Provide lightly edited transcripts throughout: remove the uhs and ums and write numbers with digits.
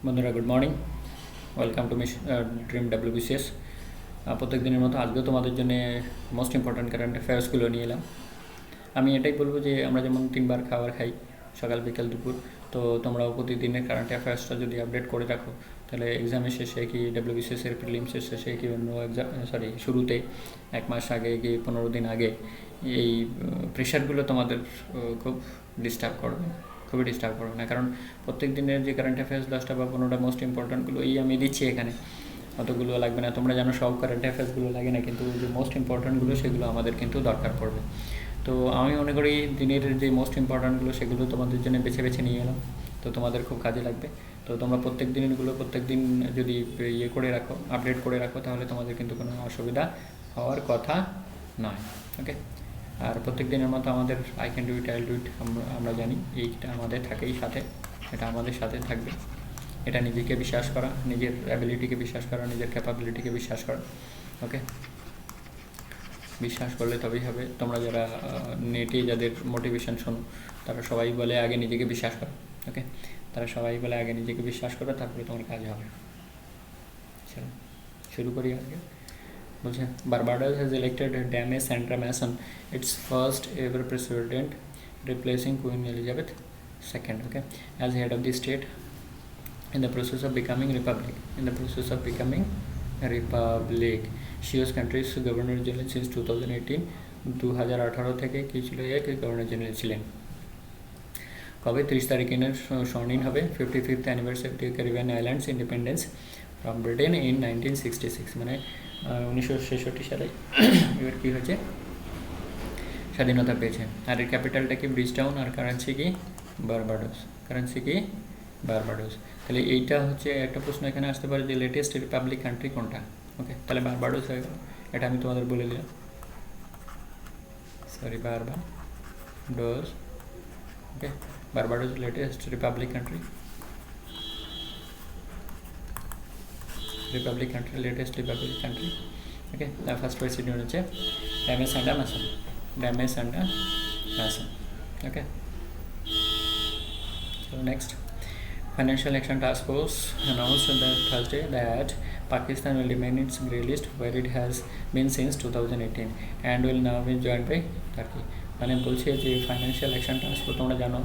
বন্ধুরা good morning, welcome to dream WBCS। প্রত্যেক দিনের মতো আজকেও তোমাদের জন্য মোস্ট ইম্পর্ট্যান্ট কারেন্ট অ্যাফেয়ার্সগুলো নিয়ে এলাম। আমি এটাই বলবো যে আমরা যেমন 3বার খাবার খাই, সকাল বিকাল দুপুর, তো তোমরাও প্রতিদিনের কারেন্ট অ্যাফেয়ার্সটা যদি আপডেট করে রাখো তাহলে এক্সামের শেষে কি WBCS-এর প্রিলিমসের শেষে কি অন্য এক্সাম শুরুতে 1 মাস আগে কি 15 দিন আগে এই প্রেশারগুলো তোমাদের খুব খুবই ডিস্টার্ব করবে না, কারণ প্রত্যেক দিনের যে কারেন্ট অ্যাফেয়ার্স 10টা বা 15টা মোস্ট ইম্পর্ট্যান্টগুলো আমি দিচ্ছি এখানে, অতগুলো লাগবে না। তোমরা জানো সব কারেন্ট অ্যাফেয়ার্সগুলো লাগে না, কিন্তু যে মোস্ট ইম্পর্ট্যান্টগুলো সেগুলো আমাদের কিন্তু দরকার পড়বে। তো আমি মনে করি দিনের যে মোস্ট ইম্পর্ট্যান্টগুলো সেগুলো তোমাদের জন্য বেছে বেছে নিয়ে এলাম, তো তোমাদের খুব কাজে লাগবে। তো তোমরা প্রত্যেক দিন যদি করে রাখো, আপডেট করে রাখো, তাহলে তোমাদের কিন্তু কোনো অসুবিধা হওয়ার কথা নয়। ওকে, আর প্রত্যেক দিনের মতো আমাদের I can do it, I'll do it আমরা জানি, এইটা আমাদের থাকেই সাথে, এটা আমাদের সাথে থাকবে। এটা নিজেকে বিশ্বাস করা, নিজের অ্যাবিলিটিকে বিশ্বাস করা, নিজের ক্যাপাবিলিটিকে বিশ্বাস করা। ওকে, বিশ্বাস করলে তবেই হবে। তোমরা যারা নেটে যাদের মোটিভেশন শোনো তারা সবাই বলে আগে নিজেকে বিশ্বাস করো। ওকে, তারা সবাই বলে আগে নিজেকে বিশ্বাস করো, তারপরে তোমার কাজ হবে। চলো শুরু করি। আজকে বলছে Barbados has elected Dame Sandra Mason its first ever president, replacing Queen Elizabeth II, okay, as head of the state in the process of becoming republic. She was country's governor general since 2018. 2018 থেকে কি ছিল, governor general ছিলেন। কবে? 30 তারিখে স্বর্ণিন হবে 55th anniversary of Caribbean islands independence from Britain in 1966, মানে 1966 সালে এবার কী হয়েছে, স্বাধীনতা পেয়েছে। আর এর ক্যাপিটালটা কি ব্রিজটাউন, আর কারেন্সি কি বারবাডোস। তাহলে এইটা হচ্ছে একটা প্রশ্ন এখানে আসতে পারে যে লেটেস্ট রিপাবলিক কান্ট্রি কোনটা। ওকে, তাহলে বারবাডোস হয়ে গেল, এটা আমি তোমাদের বলে দিলাম। Barbados. Okay, Barbados latest republic country, latest republic country. Okay, first president হচ্ছে Dames and Mason. Okay, so next, Financial Action Task Force announced on Thursday that Pakistan will remain its grey list where it has been since 2018 and will now be joined by Turkey. মানে বলছে যে financial action task force তোমরা জানো,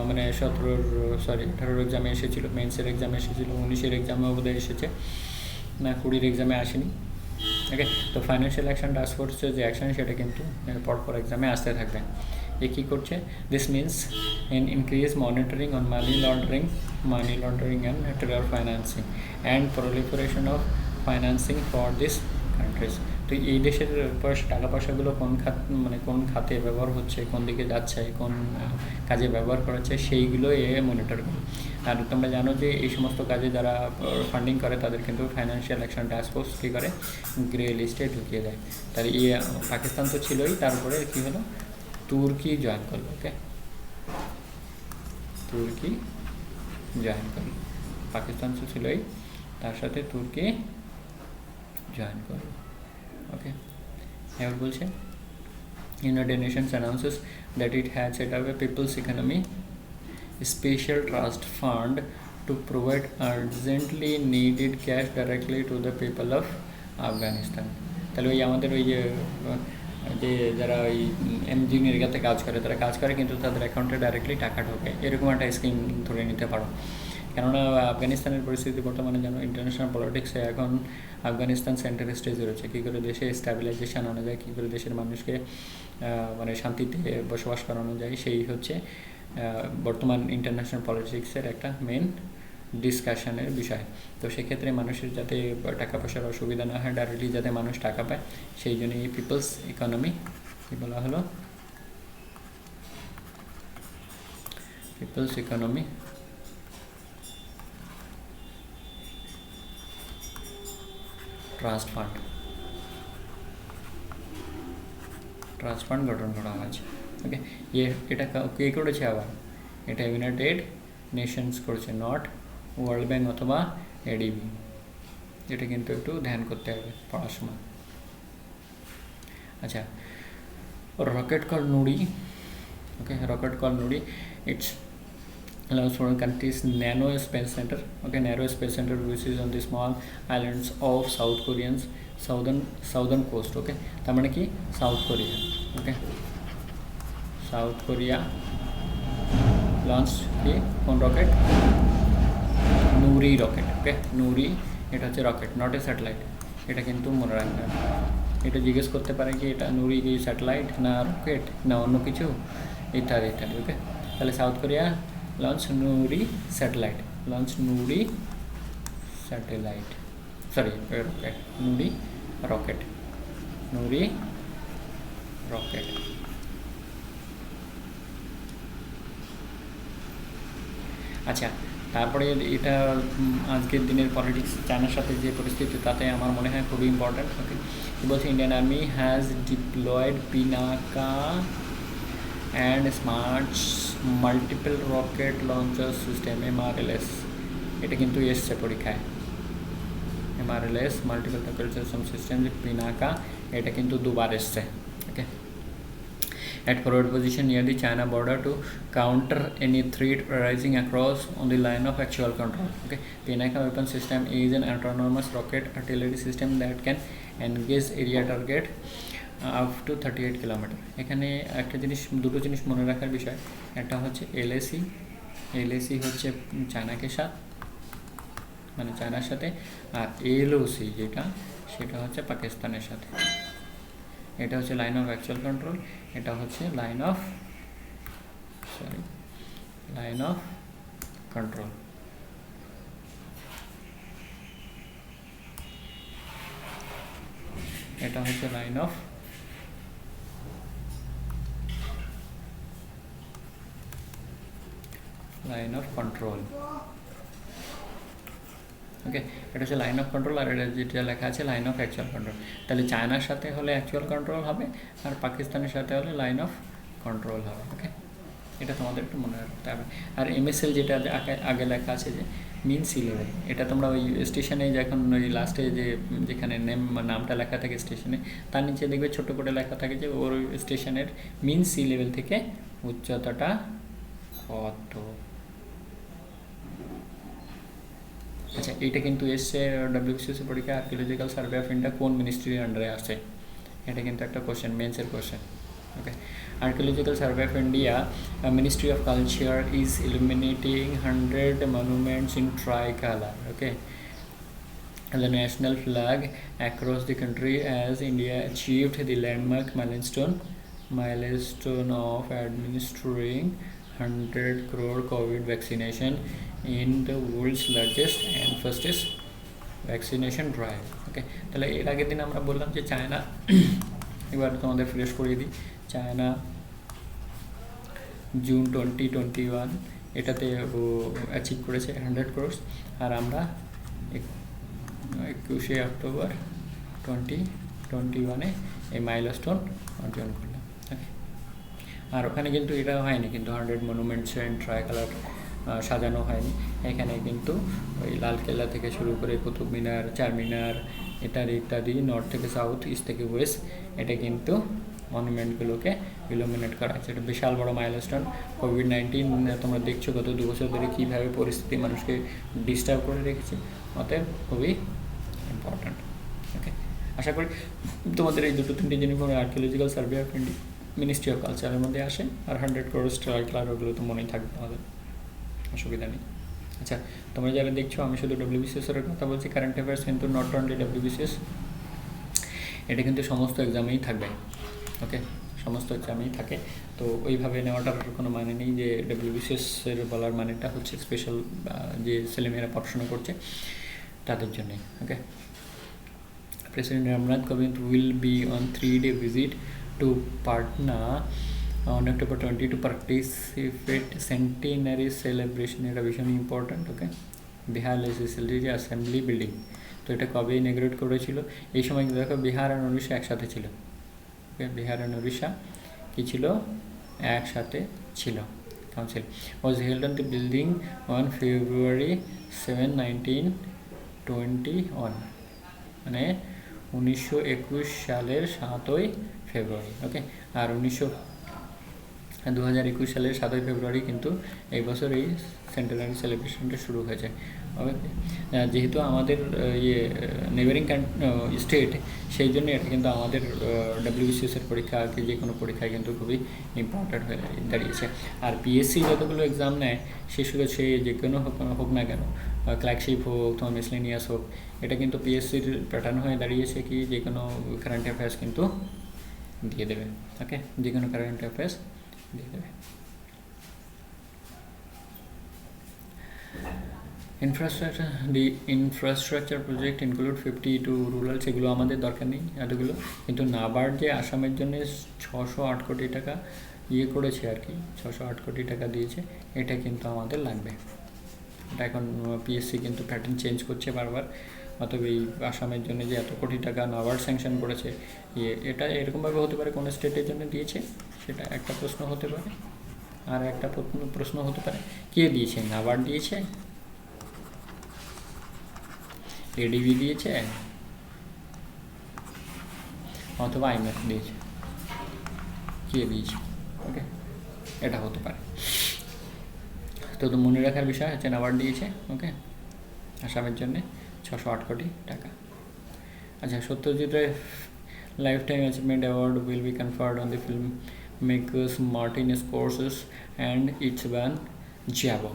মানে 18 এক্সামে এসেছিলো, মেন্সের এক্সামে এসেছিলো, 19-এর এক্সামেও বোধহয় এসেছে, না 20-এর এক্সামে আসেনি। ওকে, তো ফাইন্যান্সিয়াল অ্যাকশন টাস্ক ফোর্সের যে অ্যাকশন সেটা কিন্তু পরপর এক্সামে আসতে থাকবে। এ কী করছে? This means in increased monitoring on money laundering and terror financing and proliferation of financing for these countries. তো এই দেশের টাকা পয়সাগুলো কোন খাতে ব্যবহার হচ্ছে, কোন দিকে যাচ্ছে, কোন কাজে ব্যবহার করা হচ্ছে, সেইগুলো মনিটর করে। আর তোমরা জানো যে এই সমস্ত কাজে যারা ফান্ডিং করে তাদের কিন্তু ফাইন্যান্সিয়াল অ্যাকশন টাস্ক ফোর্স কী করে, গ্রে লিস্টে ঢুকিয়ে দেয়। তাহলে পাকিস্তান তো ছিলই, তারপরে কী হলো, তুর্কি জয়েন করলো। ওকে, তুর্কি জয়েন করলো, পাকিস্তান তো ছিলই, তার সাথে তুর্কি জয়েন করলো। ওকে, এবার বলছে United Nations announces that it had set up a People's Economy Special Trust Fund to provide urgently needed cash directly to the people of Afghanistan. তাহলে ওই আমাদের ওই যে যারা ওই এমজিনিয়ারিতে কাজ করে কিন্তু তাদের অ্যাকাউন্টে ডাইরেক্টলি টাকা ঢোকে, এরকম একটা স্কিম ধরে নিতে পারো। কেননা আফগানিস্তানের পরিস্থিতি বর্তমানে জানো, ইন্টারন্যাশনাল পলিটিক্সে এখন আফগানিস্তান সেন্টার স্টেজে রয়েছে। কী করে দেশে স্ট্যাবিলাইজেশন আনা যায়, কী করে দেশের মানুষকে মানে শান্তিতে বসবাস করানো যায়, সেই হচ্ছে বর্তমান ইন্টারন্যাশনাল পলিটিক্সের একটা মেন ডিসকাশনের বিষয়। তো সেক্ষেত্রে মানুষের যাতে টাকা পয়সার অসুবিধা না হয়, ডাইরেক্টলি যাতে মানুষ টাকা পায়, সেই জন্য এই পিপলস ইকোনমি কী বলা হলো, পিপলস ইকোনমি ট্রাস্ট ফান্ড গঠন করা হয়েছে। ওকে, এটা কে করেছে? আবার এটা ইউনাইটেড নেশনস করেছে, নট ওয়ার্ল্ড ব্যাঙ্ক অথবা এডিবি। এটা কিন্তু একটু ধ্যান করতে হবে পড়ার সময়। আচ্ছা, রকেট কল নুড়ি। ওকে, রকেট কল নুড়ি, it's allows for countries nano space center, okay, narrow space center which is on the small islands of southern coast, okay, তার মানে কি south Korea, okay, south Korea launch কি কোন rocket, নুরি rocket, ওকে, নুরি এটা হচ্ছে rocket, not a satellite, এটা কিন্তু মনে রাখবেন। এটা জিজ্ঞেস করতে পারে কি এটা নুরি কি স্যাটেলাইট না রকেট না অন্য কিছু, ইত্যাদি ইত্যাদি, ওকে। তাহলে সাউথ কোরিয়া লঞ্চ নুরি স্যাটেলাইট, লঞ্চ নুরি স্যাটেলাইট, সরি রকেট, নুরি রকেট, নুরি রকেট। আচ্ছা, তারপরে এটা আজকের দিনের পলিটিক্স চায়নার সাথে যে পরিস্থিতি তাতে আমার মনে হয় খুবই ইম্পর্ট্যান্ট, ওকে। বলছে Indian army has diploid Pinaka and smart multiple rocket launcher system MRLS, এটা কিন্তু এসছে পরীক্ষায়, MRLS multiple rocket launcher system Pinaka, এটা কিন্তু দুবার এসছে, ওকে। At forward position near the China border to counter any threat arising across on the line of actual control, okay. Pinaka weapon system is an autonomous rocket artillery system that can engage area target up to 38 kilometre. এখানে একটা জিনিস, দুটো জিনিস মনে রাখার বিষয়, একটা হচ্ছে LAC হচ্ছে চায়নাকে মানে চায়নার সাথে, আর LOC যেটা সেটা হচ্ছে পাকিস্তানের সাথে। এটা হচ্ছে লাইন অফ অ্যাকচুয়াল কন্ট্রোল, এটা হচ্ছে লাইন অফ কন্ট্রোল। এটা হচ্ছে লাইন অফ কন্ট্রোল, ওকে। এটা হচ্ছে লাইন অফ কন্ট্রোল, আর এটা যেটা লেখা আছে লাইন অফ অ্যাকচুয়াল কন্ট্রোল। তাহলে চায়নার সাথে হলে অ্যাকচুয়াল কন্ট্রোল হবে, আর পাকিস্তানের সাথে হলে লাইন অফ কন্ট্রোল হবে, ওকে। এটা তোমাদের একটু মনে রাখতে হবে। আর MSL যেটা আগে লেখা আছে যে মিন সি লেভেল, এটা তোমরা ওই স্টেশনে যখন ওই লাস্টে যেখানে নামটা লেখা থাকে স্টেশনে, তার নিচে দেখবে ছোটো করে লেখা থাকে যে ওর স্টেশনের মিন সি লেভেল থেকে উচ্চতাটা কত। আচ্ছা, এইটা কিন্তু এসছে WBCS পরীক্ষা, আর্কিওলজিক্যাল সার্ভে অফ ইন্ডিয়া কোন মিনিস্ট্রির আন্ডারে আসে, এটা কিন্তু একটা কোশ্চেন, মেন্সের question, okay. Archaeological Survey of India, Ministry of Culture is illuminating 100 monuments in tricolor, okay, the national flag across the country as India achieved the landmark milestone of administering 100 crore COVID vaccination in the world's largest and fastest vaccination drive, okay. তাহলে এর আগের দিন আমরা বললাম যে China, এবার তোমাদের fresh করিয়ে দিই, চায়না জুন 2021 এটাতে ও অ্যাচিভ করেছে 100 crore, আর আমরা 21শে অক্টোবর 2021 এই মাইলস্টোন অর্জন করলাম, ওকে। আর ওখানে কিন্তু এটা হয়নি, কিন্তু 100 মনুমেন্টস অ্যান্ড ট্রাইকালার সাজানো হয়নি, এখানে কিন্তু ওই লালকেল্লা থেকে শুরু করে কুতুব মিনার, চারমিনার ইত্যাদি ইত্যাদি, নর্থ থেকে সাউথ, ইস্ট থেকে ওয়েস্ট, এটা কিন্তু মনুমেন্টগুলোকে ইলুমিনেট করা হয়েছে। এটা বিশাল বড় মাইলস্টোন। COVID-19 তোমরা দেখছো গত 2 বছর ধরে কীভাবে পরিস্থিতি মানুষকে ডিস্টার্ব করে রেখেছে, অতএব খুবই ইম্পর্ট্যান্ট, ওকে। আশা করি তোমাদের এই 2-3 জিনিস archaeological survey of India, ministry of কালচারের মধ্যে আসে, আর 100 crore ট্রাইকালার, ওগুলো তো মনেই থাকবে, আমাদের অসুবিধা নেই। আচ্ছা, তোমরা যারা দেখছো আমি শুধু WBCS-এর কথা বলছি, কারেন্ট অ্যাফেয়ার্স কিন্তু নট অনলি WBCS, এটা কিন্তু সমস্ত এক্সামেই থাকবে, ওকে, সমস্ত এক্সামেই থাকে। তো ওইভাবে নেওয়াটার কোনো মানে নেই যে WBCS-এর বলার মানেটা হচ্ছে স্পেশাল যে ছেলেমেয়েরা পড়াশোনা করছে তাদের জন্যে, ওকে। President Ramnath Kovind will be on 3-day visit to Patna on October 20 to participate centenary celebration, এটা ভীষণই ইম্পর্ট্যান্ট, ওকে। বিহার লেজিসলেটিভ অ্যাসেম্বলি বিল্ডিং, তো এটা কবে ইনগ্রেট করেছিল, এই সময় দেখো বিহার আর উড়িষ্যা একসাথে ছিল, ওকে। বিহার আর উড়িষ্যা কী ছিল, একসাথে ছিল। Council was held on the building on February 7, 1921, মানে 1921 সালের 7ই ফেব্রুয়ারি, ওকে। আর 2021 সালের 7ই ফেব্রুয়ারি কিন্তু এই বছর এই সেন্টারাল সেলিব্রেশনটা শুরু হয়ে যায়। ওকে, যেহেতু আমাদের নেবারিং স্টেট, সেই জন্য এটা কিন্তু আমাদের ডাব্লিউবিসিএসের পরীক্ষা আর কি যে কোনো পরীক্ষায় কিন্তু খুবই ইম্পর্ট্যান্ট হয়ে দাঁড়িয়েছে। আর পিএসসি যতগুলো এক্সাম নেয় সেগুলো সে যে কোনো হোক না কেন, ক্লার্কশিপ হোক তোমার মিসলেনিয়াস হোক, এটা কিন্তু পিএসসির প্যাটার্ন হয়ে দাঁড়িয়েছে কি যে কোনো কারেন্ট অ্যাফেয়ার্স কিন্তু দিয়ে দেবে। ওকে, যে কোনো কারেন্ট অ্যাফেয়ার্স দিয়ে দেবে। ইনফ্রাস্ট্রাকচার প্রজেক্ট ইনক্লুড 52 রুরাল, সেগুলো আমাদের দরকার নেই এতগুলো, কিন্তু নাবার্ড যে আসামের জন্য 608 কোটি টাকা করেছে আর কি, 608 কোটি টাকা দিয়েছে, এটা কিন্তু আমাদের লাগবে। এটা এখন পিএসসি কিন্তু প্যাটার্ন চেঞ্জ করছে বারবার, অতএব এই আসামের জন্য যে এত কোটি টাকা নাবার্ড স্যাংশন করেছে, এটা এরকমভাবে হতে পারে কোনো স্টেটের জন্য দিয়েছে, সেটা একটা প্রশ্ন হতে পারে। আর একটা প্রশ্ন হতে পারে কে দিয়েছে, নাবার্ড দিয়েছে, এডিবি দিয়েছে, অথবা আইএমএফ দিয়েছে, কে দিয়েছে। ওকে, এটা হতে পারে। তো মনে রাখার বিষয় হচ্ছে নাবার্ড দিয়েছে। ওকে, আসামের জন্যে 608 কোটি টাকা। আচ্ছা, Satyajit Ray lifetime achievement award will be conferred on the filmmakers Martin Scorsese and Istvan Szabo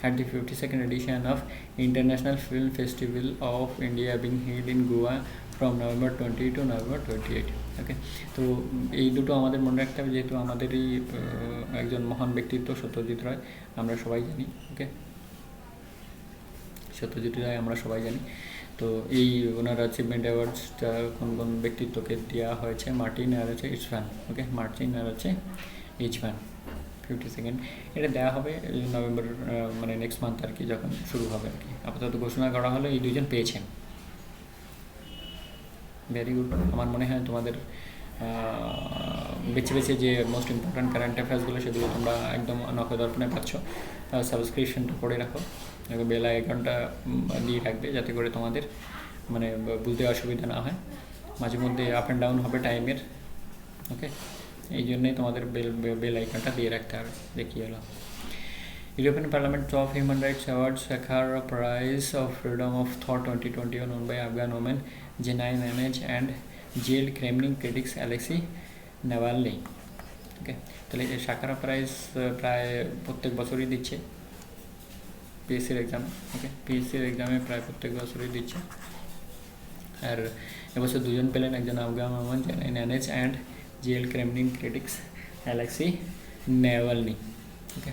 at the 52nd edition of International Film Festival of India being held in Goa from November 20 to November 28. ওকে, তো এই দুটো আমাদের মনে রাখতে হবে, যেহেতু আমাদেরই একজন মহান ব্যক্তিত্ব সত্যজিৎ রায়, আমরা সবাই জানি। ওকে, সত্যজিৎ রায় আমরা সবাই জানি। তো এই ওনার অ্যাচিভমেন্ট অ্যাওয়ার্ডসটা কোন কোন ব্যক্তিত্বকে দেওয়া হয়েছে, মার্টিন আর হচ্ছে ইচভান। ওকে, মার্টিন আর হচ্ছে ইচভান 52nd, এটা দেওয়া হবে নভেম্বর, মানে নেক্সট মান্থ আর কি, যখন শুরু হবে আর কি। আপাতত ঘোষণা করা হলো এই দুজন পেয়েছেন। Very good. আমার মনে হয় তোমাদের বেছে বেছে যে মোস্ট ইম্পর্ট্যান্ট কারেন্ট অ্যাফেয়ার্সগুলো, সেগুলো তোমরা একদম নখদর্পণে পাচ্ছ। সাবস্ক্রিপশনটা করে রাখো, বেল আইকনটা দিয়ে রাখবে, যাতে করে তোমাদের মানে বুঝতে অসুবিধা না হয়। মাঝে মধ্যে আপ অ্যান্ড ডাউন হবে টাইমের। ওকে, এই জন্যই তোমাদের বেল আইকনটা দিয়ে রাখতে হবে। দেখিয়ে এলো European parliament top human rights award Sakharov prize of freedom of thought 2021 won by Afghan women জেনাই ম্যানেজ and jailed Kremlin critics Alexei Navalny. Okay, তাহলে এই সাখারভ প্রাইজ প্রায় প্রত্যেক বছরই দিচ্ছে পিএসসির এক্সামে। ওকে, পিএসসির এক্সামে প্রায় প্রত্যেক বছরই দিচ্ছে। আর এবছর দুজন পেলেন, একজন আফগান ওমেন জেনাই ম্যানেজ and jail Kremlin critics Alexei Navalny. Okay,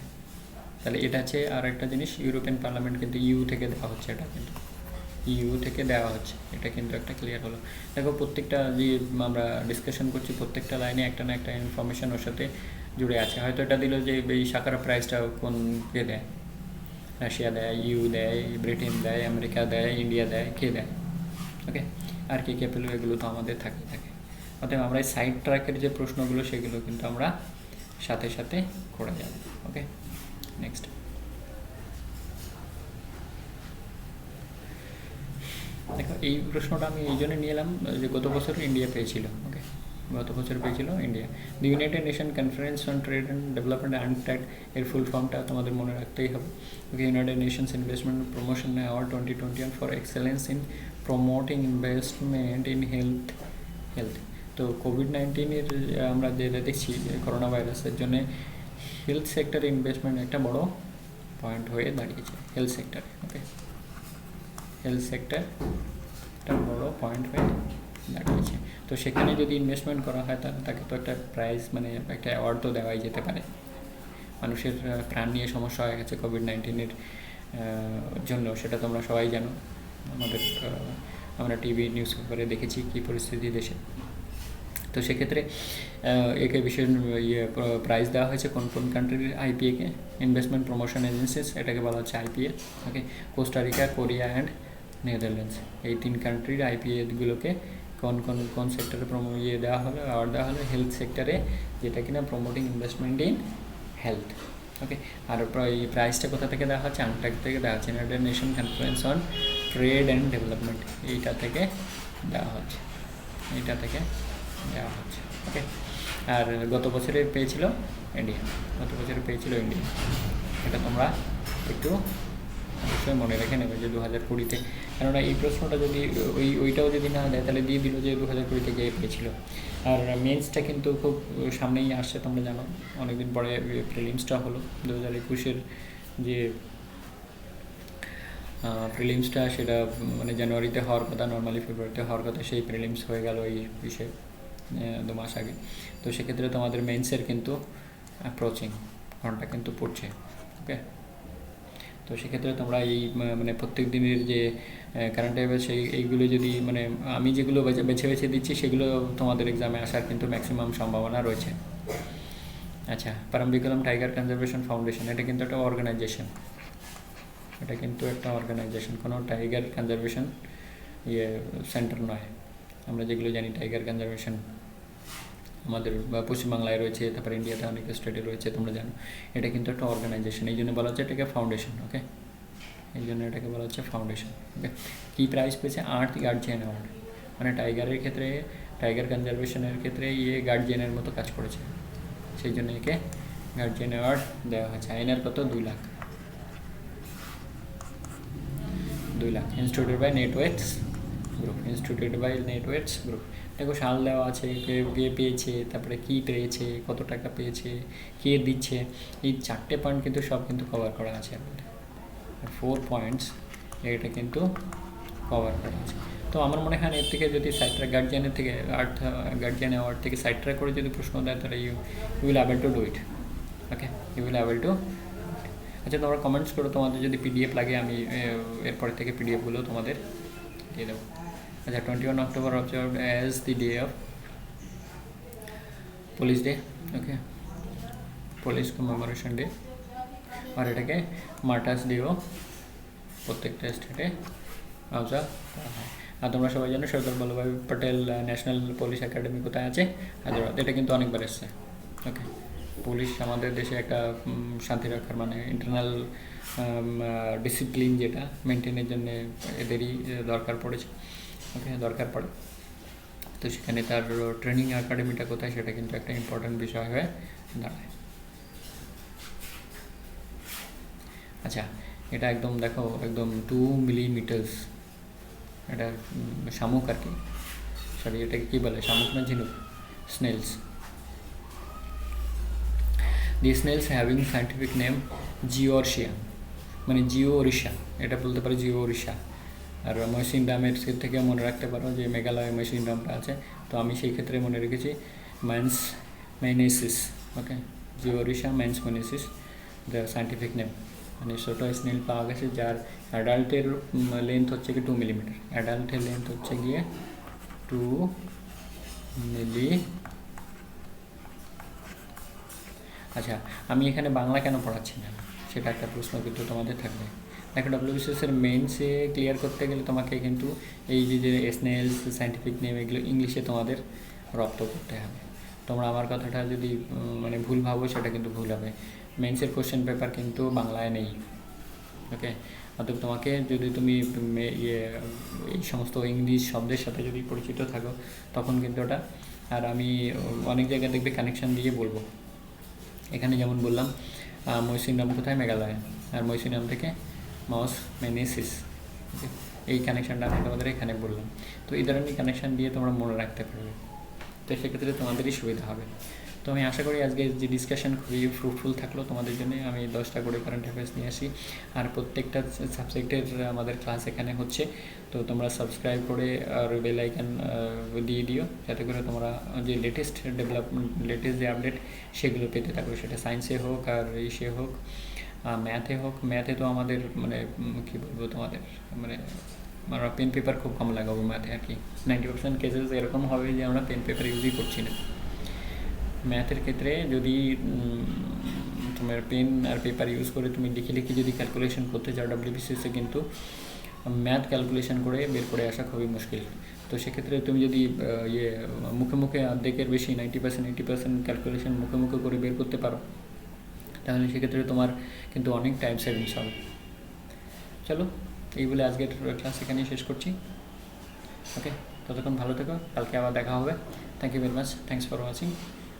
তাহলে এটা আছে। আর একটা জিনিস, ইউরোপিয়ান পার্লামেন্ট কিন্তু ইউ থেকে দেওয়া হচ্ছে, এটা কিন্তু ইউ থেকে দেওয়া হচ্ছে, এটা কিন্তু একটা ক্লিয়ার হলো। দেখো, প্রত্যেকটা যে আমরা ডিসকাশন করছি, প্রত্যেকটা লাইনে একটা না একটা ইনফরমেশন ওর সাথে জুড়ে আছে। হয়তো এটা দিল যে এই সাখারভ প্রাইজটা কোন কে দেয়, রাশিয়া দেয়, ইউ দেয়, ব্রিটেন দেয়, আমেরিকা দেয়, ইন্ডিয়া দেয়, কে দেয়। ওকে, আর কে কে পেলো, এগুলো তো আমাদের থাকে। অতএব আমরা এই সাইড ট্র্যাকের যে প্রশ্নগুলো, সেগুলো কিন্তু আমরা সাথে সাথে করে যাব। ওকে, নেক্সট। দেখো, এই প্রশ্নটা আমি এই জন্য নিয়ে এলাম যে গত বছর ইন্ডিয়া পেয়েছিল। ওকে, গত বছর পেয়েছিল India. The United Nation conference on trade and development UNCTAD, এর ফুল ফর্মটা তোমাদের মনে রাখতেই হবে। Okay, United Nations investment promotion award 2021 for excellence in promoting investment in health. তো কোভিড-19-এর আমরা যেটা দেখছি, করোনা ভাইরাসের জন্য হেলথ সেক্টরে ইনভেস্টমেন্ট একটা বড় পয়েন্ট হয়ে দাঁড়িয়েছে। হেলথ সেক্টরে, ওকে, হেলথ সেক্টর একটা বড় পয়েন্ট হয়ে দাঁড়িয়েছে। তো সেখানে যদি ইনভেস্টমেন্ট করা হয়, তাহলে তাকে তো একটা প্রাইজ, মানে একটা অ্যাওয়ার্ড তো দেওয়াই যেতে পারে। মানুষের প্রাণ নিয়ে সমস্যা হয়ে গেছে কোভিড-19-এর জন্য, সেটা তোমরা সবাই জানো। আমরা টিভি নিউজ পেপারে দেখেছি কী পরিস্থিতি দেশে। তো সেক্ষেত্রে একে বিশেষ প্রাইজ দেওয়া হয়েছে কোন কোন কান্ট্রির আইপিএকে, ইনভেস্টমেন্ট প্রমোশন এজেন্সিস, এটাকে বলা হচ্ছে IPA. Okay, Costa Rica, Korea and Netherlands, এই 3 কান্ট্রির আইপিএগুলোকে কোন সেক্টরে দেওয়া হলো, অ্যাওয়ার্ড দেওয়া হলো হেলথ সেক্টরে, যেটা কিনা প্রমোটিং ইনভেস্টমেন্ট ইন হেলথ। ওকে, আর এই প্রাইজটা কোথা থেকে দেওয়া হচ্ছে, আনট্যাক্ট থেকে দেওয়া হচ্ছে, United Nation conference on trade and development, এইটা থেকে দেওয়া হচ্ছে, দেওয়া হচ্ছে। ওকে, আর গত বছরে পেয়েছিল ইন্ডিয়া, এটা তোমরা একটু অবশ্যই মনে রেখে নেবে যে 2020-তে, কেননা এই প্রশ্নটা যদি ওইটাও যদি না দেয় তাহলে দিয়ে দিল যে 2020-তে কে পেয়েছিল। আর মেন্সটা কিন্তু খুব সামনেই আসছে, তোমরা জানো অনেকদিন পরে প্রিলিমসটা হলো 2021-এর যে প্রিলিমসটা, সেটা মানে জানুয়ারিতে হওয়ার কথা, নর্মালি ফেব্রুয়ারিতে হওয়ার কথা, সেই প্রিলিমস হয়ে গেল এই বিষয়ে 2 মাস আগে। তো সেক্ষেত্রে তোমাদের মেন্সের কিন্তু অ্যাপ্রোচিং ঘন্টা কিন্তু পড়ছে। ওকে, তো সেক্ষেত্রে তোমরা এই মানে প্রত্যেক দিনের যে কারেন্ট অ্যাফেয়ার্স এইগুলো যদি মানে আমি যেগুলো বেছে বেছে দিচ্ছি সেগুলো তোমাদের এক্সামে আসার কিন্তু ম্যাক্সিমাম সম্ভাবনা রয়েছে। আচ্ছা, পারম্বিকুলাম টাইগার কনজারভেশন ফাউন্ডেশন, এটা কিন্তু একটা অর্গানাইজেশন, কোনো টাইগার কনজারভেশন সেন্টার নয়। আমরা যেগুলো জানি টাইগার কনজারভেশন আমাদের পশ্চিমবাংলায় রয়েছে, তারপর ইন্ডিয়াতে অনেক স্টেটে রয়েছে, তোমরা জানো। এটা কিন্তু একটা অর্গানাইজেশন, এই জন্য বলা হচ্ছে এটাকে ফাউন্ডেশন। ওকে, এই জন্য এটাকে বলা হচ্ছে ফাউন্ডেশন। ওকে, কী প্রাইজ পেয়েছে? আর্থ গার্জিয়ান অ্যাওয়ার্ড, মানে টাইগারের ক্ষেত্রে, টাইগার কনজারভেশনের ক্ষেত্রে গার্জিয়ানের মতো কাজ করেছে, সেই জন্য একে গার্জিয়ান অ্যাওয়ার্ড দেওয়া হয়েছে। আইনের কত? 2 lakh. Instituted by NatWest group. দেখো সাল দেওয়া আছে, কে পেয়েছে, তারপরে কী পেয়েছে, কত টাকা পেয়েছে, কে দিচ্ছে, এই 4টে পয়েন্ট কিন্তু সব কিন্তু কভার করা আছে আপনাদের। আর 4 পয়েন্টস এটা কিন্তু কভার করা আছে। তো আমার মনে হয় এর থেকে যদি সাইট্রাক গার্জিয়ানের থেকে আর্থ গার্জিয়ান অ্যাওয়ার্ড থেকে সাইট্রাক করে যদি প্রশ্ন দেয় তাহলে you will able to do it. Okay, you will able to. আচ্ছা, তোমরা কমেন্টস করো, তোমাদের যদি পিডিএফ লাগে আমি এরপর থেকে পিডিএফগুলো তোমাদের দিয়ে দেবো। আচ্ছা, 21 October observe as the day of police day. Okay, police commemoration day, আর এটাকে মার্টার্স ডেও প্রত্যেকটা স্টেটে অবজার্ভ করা হয়। আর তোমরা সবাই জানো Sardar Vallabhbhai Patel national police academy কোথায় আছে? হায়দ্রাবাদ। এটা কিন্তু অনেকবার এসছে। ওকে, পুলিশ আমাদের দেশে একটা শান্তি রক্ষার মানে ইন্টারনাল ডিসিপ্লিন যেটা মেনটেনের জন্য এদেরই দরকার পড়েছে। ওকে, দরকার পড়ে, তো সেখানে তার ট্রেনিং একাডেমিটা কোথায় সেটা কিন্তু একটা ইম্পর্ট্যান্ট বিষয় হয়ে দাঁড়ায়। আচ্ছা, এটা একদম দেখো একদম 2 মিলিমিটার্স, এটা শামুক আর কি, সরি এটাকে কী বলে, শামুক না ঝিনুক? স্নেলস। দি স্নেলস হ্যাভিং সায়েন্টিফিক নেম জিওরশিয়া, মানে জিওরিশা, এটা বলতে পারো জিওরিশা। আর মহসিন রামের থেকে মনে রাখতে পারো যে মেঘালয়ে মহসিন রামটা আছে, তো আমি সেই ক্ষেত্রে মনে রেখেছি ম্যান্স মেনেসিস। ওকে, জিওরিশা ম্যান্স মেনেসিস দ্য সায়েন্টিফিক নেম। মানে ছোটো স্নেল পাওয়া গেছে যার অ্যাডাল্টের লেন্থ হচ্ছে কি 2 মিলিমিটার, অ্যাডাল্টের লেন্থ হচ্ছে গিয়ে 2 মিলি। আচ্ছা, আমি এখানে বাংলা কেন পড়াচ্ছি না সেটা একটা প্রশ্ন কিন্তু তোমাদের থাকবে। দেখো, ডব্লিউবিসিএসের মেইনসে ক্লিয়ার করতে গেলে তোমাকে কিন্তু এই যে স্নেলস সায়েন্টিফিক নেম এগুলো ইংলিশে তোমাদের রপ্ত করতে হবে। তোমরা আমার কথাটা যদি মানে ভুল ভাবো সেটা কিন্তু ভুল হবে। মেইনসের কোশ্চেন পেপার কিন্তু বাংলায় নেই। ওকে, অতএব তোমাকে যদি তুমি এই সমস্ত ইংলিশ শব্দের সাথে যদি পরিচিত থাকো তখন কিন্তু ওটা, আর আমি অনেক জায়গায় দেখবে কানেকশান দিয়ে বলবো। এখানে যেমন বললাম মহসিন রাম কোথায়? মেঘালয়, আর মহসিন রাম থেকে মাউস মেনেসিস। এই কানেকশানটা আমি তোমাদের এখানে বললাম। তো এই ধরনের কানেকশান দিয়ে তোমরা মনে রাখতে পারবে, তো সেক্ষেত্রে তোমাদেরই সুবিধা হবে। তো আমি আশা করি আজকে যে ডিসকাশন খুবই ফ্রুটফুল থাকলো তোমাদের জন্য। আমি 10টা করে কারেন্ট অ্যাফেয়ার্স নিয়ে আসি, আর প্রত্যেকটা সাবজেক্টের আমাদের ক্লাস এখানে হচ্ছে। তো তোমরা সাবস্ক্রাইব করে আর বেল আইকন দিয়ে দিও, যাতে করে তোমরা যে লেটেস্ট যে আপডেট সেগুলো পেতে থাকো, সেটা সায়েন্সে হোক আর ইসে হোক, ম্যাথে হোক। ম্যাথে তো আমাদের মানে কী বলবো তোমাদের মানে আমরা পেন পেপার খুব কম লাগাবো ম্যাথে আর কি। 90% কেসেস এরকম হবে যে আমরা পেন পেপার ইউজই করছি না। ম্যাথের ক্ষেত্রে যদি তোমার পেন আর পেপার ইউজ করে তুমি লিখে যদি ক্যালকুলেশন করতে চাও ডব্লিউবিসিএসে, কিন্তু ম্যাথ ক্যালকুলেশন করে বের করে আসা খুবই মুশকিল। তো সেক্ষেত্রে তুমি যদি মুখে অর্ধেকের বেশি 90% ক্যালকুলেশন মুখে করে বের করতে পারো, তাহলে সেক্ষেত্রে তোমার কিন্তু অনেক টাইম সেভিংস হবে। চলো, এই বলে আজকের ক্লাস এখানেই শেষ করছি। ওকে, ততক্ষণ ভালো থেকো, কালকে আবার দেখা হবে। Thank you very much, thanks for watching.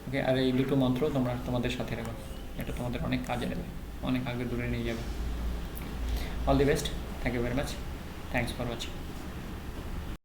Okay, আর এই দুটো মন্ত্র তোমরা তোমাদের সাথে রাখো, এটা তোমাদের অনেক কাজে দেবে, অনেক আগে দূরে নিয়ে যাবে। All the best. Thank you very much. Thanks for watching.